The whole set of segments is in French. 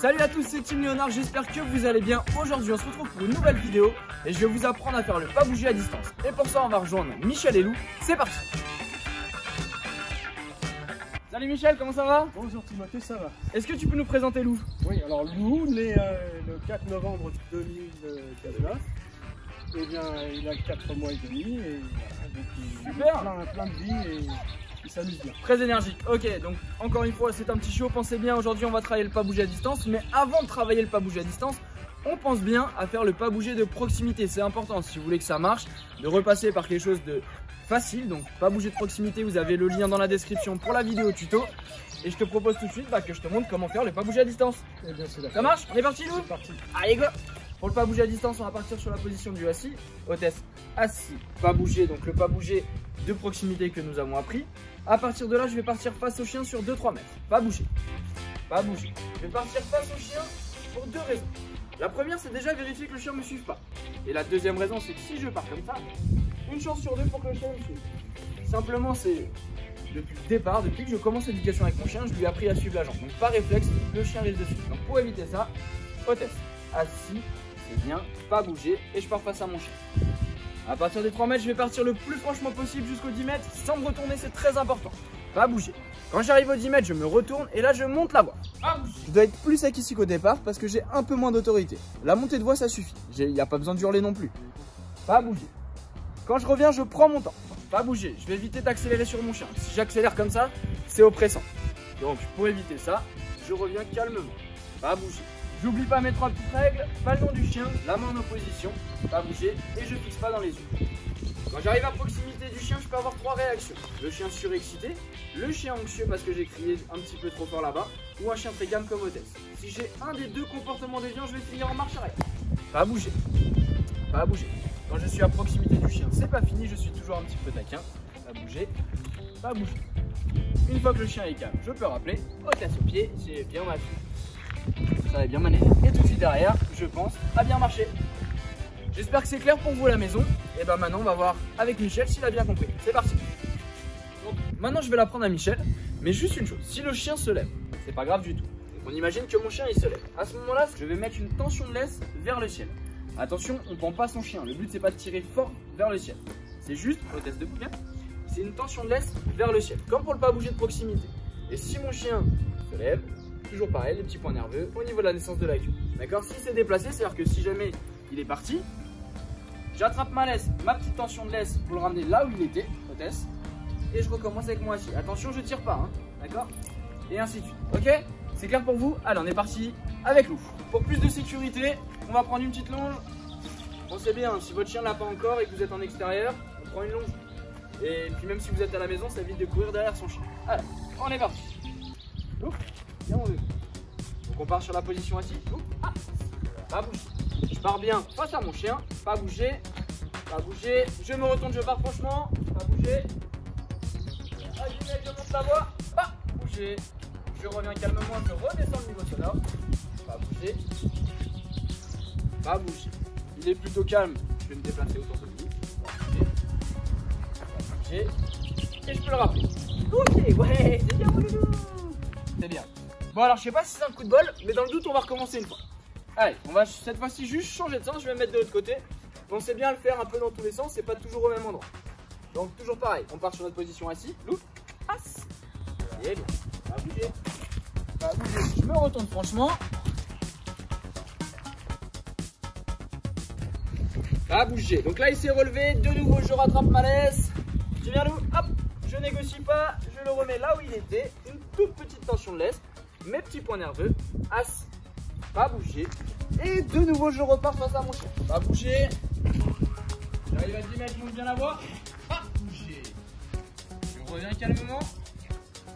Salut à tous, c'est Team Léonard, j'espère que vous allez bien. Aujourd'hui on se retrouve pour une nouvelle vidéo et je vais vous apprendre à faire le pas bouger à distance. Et pour ça on va rejoindre Michel et Lou, c'est parti. Salut Michel, comment ça va? Bonjour Timothée, ça va? Est-ce que tu peux nous présenter Lou? Oui, alors Lou, né le 4 novembre 2019, eh bien il a 4 mois et demi et voilà, donc il Super. a plein de vie et il s'amuse bien. Très énergique, ok, donc encore une fois c'est un petit show, pensez bien, aujourd'hui on va travailler le pas bouger à distance, mais avant de travailler le pas bouger à distance, on pense bien à faire le pas bouger de proximité, c'est important si vous voulez que ça marche, de repasser par quelque chose de facile, donc pas bouger de proximité, vous avez le lien dans la description pour la vidéo tuto, et je te propose tout de suite que je te montre comment faire le pas bouger à distance. Eh bien, c'est Ça marche? On est parti Lou? C'est parti. Allez go! Pour le pas bouger à distance, on va partir sur la position du assis, hôtesse assis, pas bouger, donc le pas bouger de proximité que nous avons appris. À partir de là, je vais partir face au chien sur 2-3 mètres. Pas bouger. Pas bouger. Je vais partir face au chien pour deux raisons. La première, c'est déjà vérifier que le chien ne me suive pas. Et la deuxième raison, c'est que si je pars comme ça, une chance sur deux pour que le chien me suive. Simplement, c'est depuis le départ, depuis que je commence l'éducation avec mon chien, je lui ai appris à suivre la jambe. Donc par réflexe, le chien risque de suivre. Donc pour éviter ça, hôtesse, assis, c'est bien, pas bouger, et je pars face à mon chien. À partir des 3 mètres, je vais partir le plus franchement possible jusqu'aux 10 mètres sans me retourner, c'est très important. Pas bouger. Quand j'arrive aux 10 mètres, je me retourne et là je monte la voie. Je dois être plus sec ici qu'au départ parce que j'ai un peu moins d'autorité. La montée de voie, ça suffit. Il n'y a pas besoin d'hurler non plus. Pas bouger. Quand je reviens, je prends mon temps. Pas bouger. Je vais éviter d'accélérer sur mon chien. Si j'accélère comme ça, c'est oppressant. Donc pour éviter ça, je reviens calmement. Pas bouger. J'oublie pas mes 3 petites règles, pas le nom du chien, la main en opposition, pas bouger et je fixe pas dans les yeux. Quand j'arrive à proximité du chien, je peux avoir 3 réactions. Le chien surexcité, le chien anxieux parce que j'ai crié un petit peu trop fort là-bas, ou un chien très calme comme hôtesse. Si j'ai un des deux comportements déviants, je vais finir en marche arrière. Pas bouger. Pas bouger. Quand je suis à proximité du chien, c'est pas fini, je suis toujours un petit peu taquin. Pas bouger. Pas bouger. Une fois que le chien est calme, je peux rappeler, hôtesse au pied, c'est bien ma fille. Ça va bien maner. Et tout de suite derrière, je pense, à bien marcher. J'espère que c'est clair pour vous à la maison. Et ben maintenant, on va voir avec Michel s'il a bien compris. C'est parti. Donc, maintenant, je vais l'apprendre à Michel. Mais juste une chose, si le chien se lève, c'est pas grave du tout. Donc, on imagine que mon chien, il se lève. À ce moment-là, je vais mettre une tension de laisse vers le ciel. Attention, on ne prend pas son chien. Le but, c'est pas de tirer fort vers le ciel. C'est juste, hôtesse de bien, c'est une tension de laisse vers le ciel. Comme pour le pas bouger de proximité. Et si mon chien se lève, toujours pareil, les petits points nerveux au niveau de la naissance de la queue. D'accord? Si c'est déplacé, c'est-à-dire que si jamais il est parti, j'attrape ma laisse, ma petite tension de laisse pour le ramener là où il était, hôtesse, et je recommence avec moi assis. Attention, je tire pas, hein, d'accord? Et ainsi de suite. Ok? C'est clair pour vous? Allez, on est parti avec Lou. Pour plus de sécurité, on va prendre une petite longe. Pensez bien, si votre chien l'a pas encore et que vous êtes en extérieur, on prend une longe. Et puis même si vous êtes à la maison, ça évite de courir derrière son chien. Allez, on est parti. Lou. Bien, donc on part sur la position assise. Ah, pas bouger. Je pars bien face à mon chien. Pas bouger. Pas bouger. Je me retourne, je pars franchement. Pas bouger. À 10 mètres, je monte la voie. Pas bouger. Je reviens calmement, je redescends le niveau sonore. Pas bouger. Pas bouger. Il est plutôt calme. Je vais me déplacer autour de lui. Pas bouger. Pas bouger. Et je peux le rappeler. Ok, ouais, c'est bien, mon loulou. C'est bien. Bon alors je sais pas si c'est un coup de bol, mais dans le doute on va recommencer une fois. Allez, on va cette fois-ci juste changer de sens, je vais me mettre de l'autre côté. On sait bien le faire un peu dans tous les sens, c'est pas toujours au même endroit. Donc toujours pareil, on part sur notre position assis, loup, assis. Et loup, pas bouger. Pas bouger, je me retourne franchement. Pas bouger, donc là il s'est relevé, de nouveau je rattrape ma laisse. Je viens loup, hop, je négocie pas, je le remets là où il était, une toute petite tension de laisse. Mes petits points nerveux, assis, pas bouger. Et de nouveau, je repars face à mon chien. Pas bouger. J'arrive à 10 mètres, je monte bien la voie. Pas bouger. Je reviens calmement.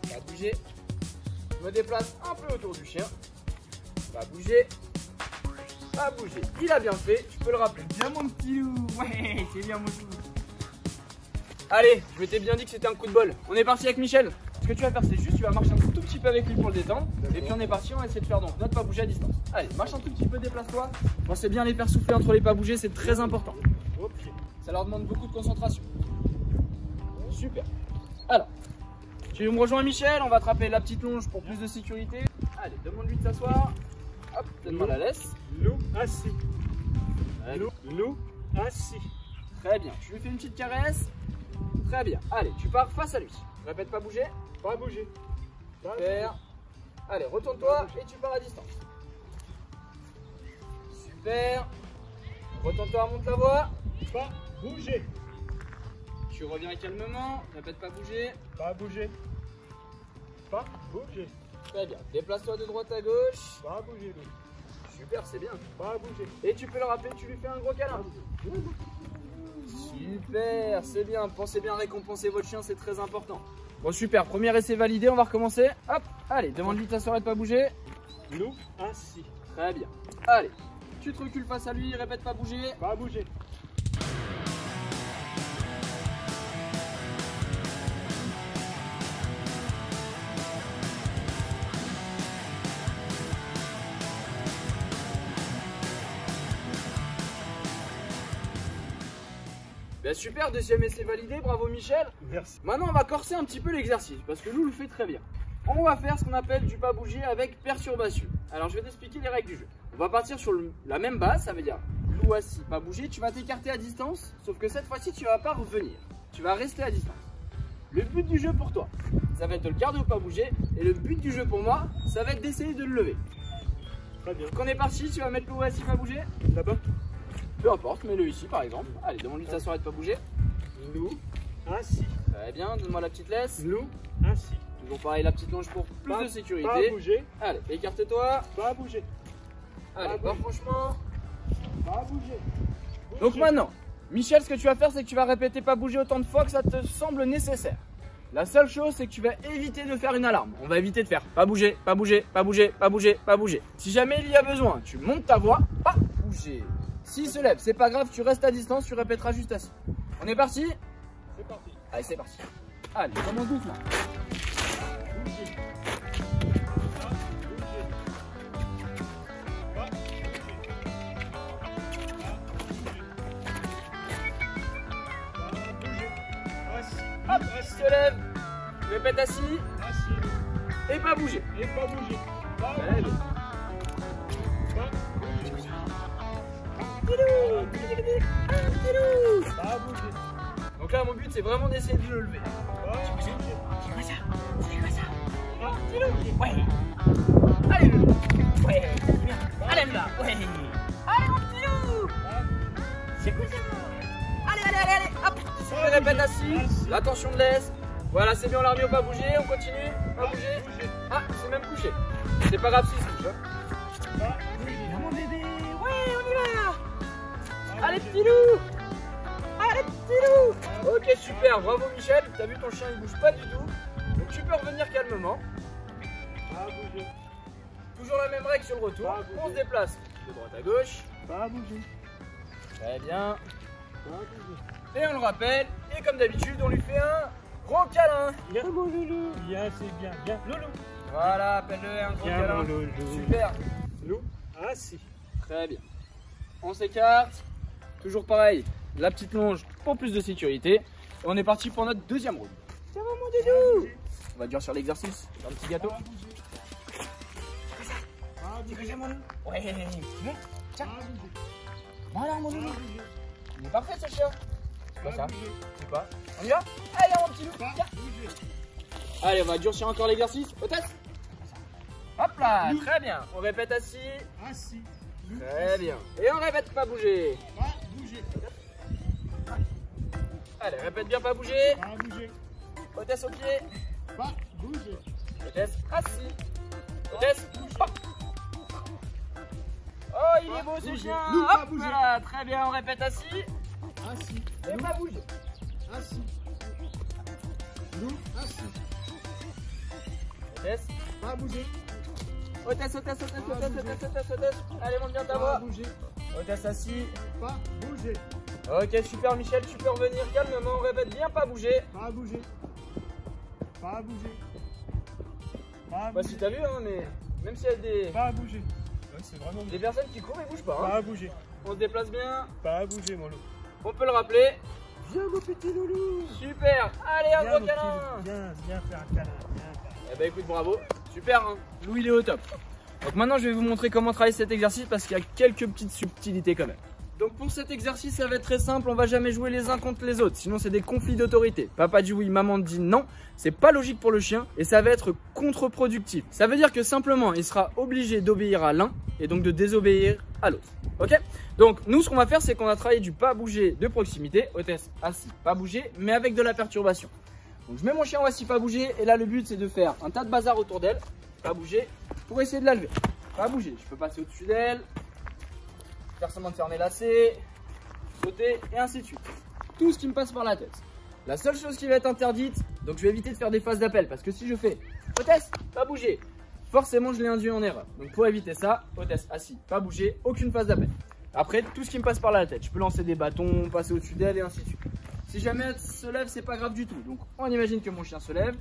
Pas bouger. Je me déplace un peu autour du chien. Pas bouger. Pas bouger. Il a bien fait, je peux le rappeler. Bien mon petit loup. Ouais, c'est bien mon loup. Allez, je m'étais bien dit que c'était un coup de bol. On est parti avec Michel. Ce que tu vas faire, c'est juste, tu vas marcher un tout petit peu avec lui pour le détendre. Et puis on est parti, on va essayer de faire donc notre pas bouger à distance. Allez, marche un tout petit peu, déplace-toi. Pensez bien à les faire souffler entre les pas bouger, c'est très important. Ça leur demande beaucoup de concentration. Super. Alors, tu me rejoins Michel, on va attraper la petite longe pour plus de sécurité. Allez, demande-lui de s'asseoir. Hop, donne-moi la laisse. Loup assis. Ouais. Loup assis. Très bien, tu lui fais une petite caresse. Très bien, allez, tu pars face à lui. Répète, pas bouger. Pas bouger. Pas Super. Allez, retourne-toi et tu pars à distance. Super. Retourne-toi, monte la voix. bouger. Pas bouger. Tu reviens calmement. Répète, pas bouger. Pas bouger. Pas bouger. Très bien. Déplace-toi de droite à gauche. Pas bouger. Loup. Super, c'est bien. Pas bouger. Et tu peux le rappeler, tu lui fais un gros câlin. Super, c'est bien. Pensez bien à récompenser votre chien, c'est très important. Bon, super. Premier essai validé, on va recommencer. Hop, allez, demande-lui ta soeur de pas bouger. Loup assis. Très bien. Allez, tu te recules face à lui, répète, pas bouger. Pas bouger. Ben super, deuxième essai validé, bravo Michel. Merci. Maintenant on va corser un petit peu l'exercice parce que Lou le fait très bien. On va faire ce qu'on appelle du pas bouger avec perturbation. Alors je vais t'expliquer les règles du jeu. On va partir sur la même base, ça veut dire Lou assis, pas bouger. Tu vas t'écarter à distance, sauf que cette fois-ci tu vas pas revenir. Tu vas rester à distance. Le but du jeu pour toi, ça va être de le garder ou pas bouger. Et le but du jeu pour moi, ça va être d'essayer de le lever. Très bien. Quand on est parti, tu vas mettre Lou assis, pas bouger. Là-bas. Peu importe, mets-le ici par exemple. Allez, demande-lui de s'asseoir et de pas bouger. Loup assis. Très bien, donne-moi la petite laisse. Loup assis. Toujours pareil, la petite longe pour plus Pas- de sécurité. Pas bouger. Allez, écarte-toi. Pas bouger. Allez, Pas va franchement. Pas bouger. Donc maintenant, Michel, ce que tu vas faire, c'est que tu vas répéter pas bouger autant de fois que ça te semble nécessaire. La seule chose, c'est que tu vas éviter de faire une alarme. On va éviter de faire pas bouger, pas bouger, pas bouger, pas bouger, pas bouger. Si jamais il y a besoin, tu montes ta voix, pas bouger. S'il se lève, c'est pas grave, tu restes à distance, tu répéteras juste assis. On est parti? C'est parti. Allez, c'est parti. Allez, commence doucement. Bouger. Pas bouger. Pas bouger. Pas bouger. Assis. Hop, il se lève. Répète assis Assis. et pas bouger. Et pas bouger. Pas Très bouger. bien. Pas bouger. Pas bouger. Donc là, mon but, c'est vraiment d'essayer de le lever. Pas bouger. Pas Ouais. Allez, le loup. Ouais. Bien. Allez, là. Ouais. Allez, mon petit loup. C'est quoi ça? Allez, allez, allez, allez. Hop. Je répète assis. La tension de laisse. Voilà, c'est bien, on l'a remis au pas bouger. On continue. Pas bouger. Ah, c'est même couché. C'est pas grave si c'est couché. Pas bouger. Mon bébé. Ouais, on y va. Allez, petit loup. Allez, petit loup. Ok, super. Bravo, Michel. T'as vu, ton chien, il bouge pas du tout. Donc, tu peux revenir calmement. Pas bouger. Toujours la même règle sur le retour. Pas bouger. On se déplace de droite à gauche. Pas bouger. Très bien. Pas bouger. Et on le rappelle. Et comme d'habitude, on lui fait un gros câlin. Viens mon loulou. Viens, c'est bien. Viens, loulou. Voilà, appelle-le un gros Viens câlin. mon loulou. Super. Loup assis. Très bien. On s'écarte. Toujours pareil. La petite longe pour plus de sécurité. Et on est parti pour notre deuxième round. Ça va, mon dédou? On va dire sur l'exercice. Un petit gâteau. Pas bouger. Pas bouger. Ouais. Bon, tiens. Pas bouger. Voilà, mon Pas dédou. bouger. Il est parfait, ce chien. C'est quoi Pas ça? bouger. C'est quoi? On y va? Allez, mon petit loup. Pas Tiens. bouger. Allez, on va durcir encore l'exercice. Hôtesse. Hop là, très bien. On répète assis. Assis. Loup Très assis. bien. Et on répète pas bouger. Pas bouger. Allez, répète bien pas bouger. Pas bouger. Hôtesse au pied. Pas bouger. Hôtesse assis. Hôtesse. Hop. Oh, il est beau ce bouger. chien. Loup, pas Hop bouger. là, très bien. On répète assis. Assis. Et Loup pas bouger. assis. Loup assis. Hôtesse. Pas bouger. Hôtesse, hôtesse, hôtesse, hôtesse, hôtesse, hôtesse, hôtesse. Allez, monte bien ta Pas voix. bouger. Hôtesse assis. Pas bouger. Ok, super Michel, tu peux revenir calmement. On répète bien pas bouger. Pas bouger. Pas bouger. Pas Bah, bouger. si t'as vu, hein, mais même s'il y a Pas bouger. Ouais, c'est vraiment des personnes qui courent, ils bougent pas. Hein. Pas bouger. On se déplace bien. Pas bouger, mon loup. On peut le rappeler. Viens, mon petit loulou. Super. Allez, un Viens, gros mon petit câlin. loulou. Viens faire un câlin. Viens. Eh bah écoute, bravo. Super, hein. Louis, il est au top. Donc maintenant je vais vous montrer comment travailler cet exercice parce qu'il y a quelques petites subtilités quand même. Donc pour cet exercice ça va être très simple, on va jamais jouer les uns contre les autres, sinon c'est des conflits d'autorité. Papa dit oui, maman dit non, c'est pas logique pour le chien et ça va être contre-productif. Ça veut dire que simplement il sera obligé d'obéir à l'un et donc de désobéir à l'autre. Ok? Donc nous ce qu'on va faire c'est qu'on va travailler du pas bouger de proximité, hôtesse assis, pas bouger, mais avec de la perturbation. Donc je mets mon chien en assis, pas bouger et là le but c'est de faire un tas de bazar autour d'elle, pas bouger, pour essayer de la lever. Pas bouger, je peux passer au-dessus d'elle. Faire semblant de fermer lacet, sauter et ainsi de suite. Tout ce qui me passe par la tête. La seule chose qui va être interdite, donc je vais éviter de faire des phases d'appel parce que si je fais hôtesse, pas bouger, forcément je l'ai induit en erreur. Donc pour éviter ça, hôtesse assis, pas bouger, aucune phase d'appel. Après tout ce qui me passe par la tête, je peux lancer des bâtons, passer au-dessus d'elle et ainsi de suite. Si jamais elle se lève, c'est pas grave du tout. Donc on imagine que mon chien se lève,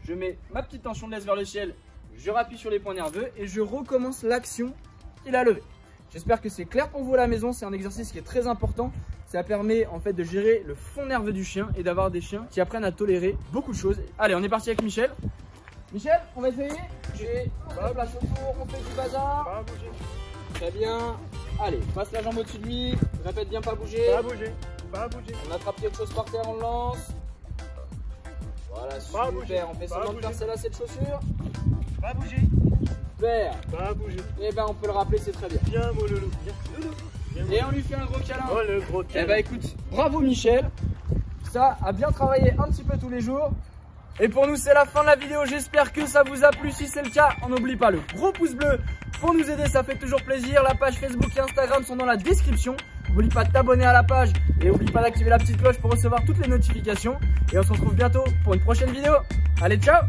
je mets ma petite tension de laisse vers le ciel, je rappuie sur les points nerveux et je recommence l'action qu'il a levée. J'espère que c'est clair pour vous à la maison, c'est un exercice qui est très important. Ça permet en fait de gérer le fond nerveux du chien et d'avoir des chiens qui apprennent à tolérer beaucoup de choses. Allez, on est parti avec Michel. Michel, on va essayer. On la place autour, on fait du bazar. Pas bouger. Très bien. Allez, passe la jambe au-dessus de lui. Répète bien, pas bouger. Pas bouger. Pas bouger. On attrape quelque chose par terre, on le lance. Voilà, super. Bouger. On fait semblant de faire ses lacets de chaussures. Pas bouger. Super. Pas bouger. Et ben on peut le rappeler, c'est très bien. Viens mon loulou. Viens loulou. Et on lui fait un gros câlin. Oh le gros câlin. Eh ben écoute, bravo Michel. Ça a bien travaillé un petit peu tous les jours. Et pour nous c'est la fin de la vidéo, j'espère que ça vous a plu. Si c'est le cas, on n'oublie pas le gros pouce bleu pour nous aider, ça fait toujours plaisir. La page Facebook et Instagram sont dans la description. N'oublie pas de t'abonner à la page et n'oublie pas d'activer la petite cloche pour recevoir toutes les notifications. Et on se retrouve bientôt pour une prochaine vidéo. Allez, ciao!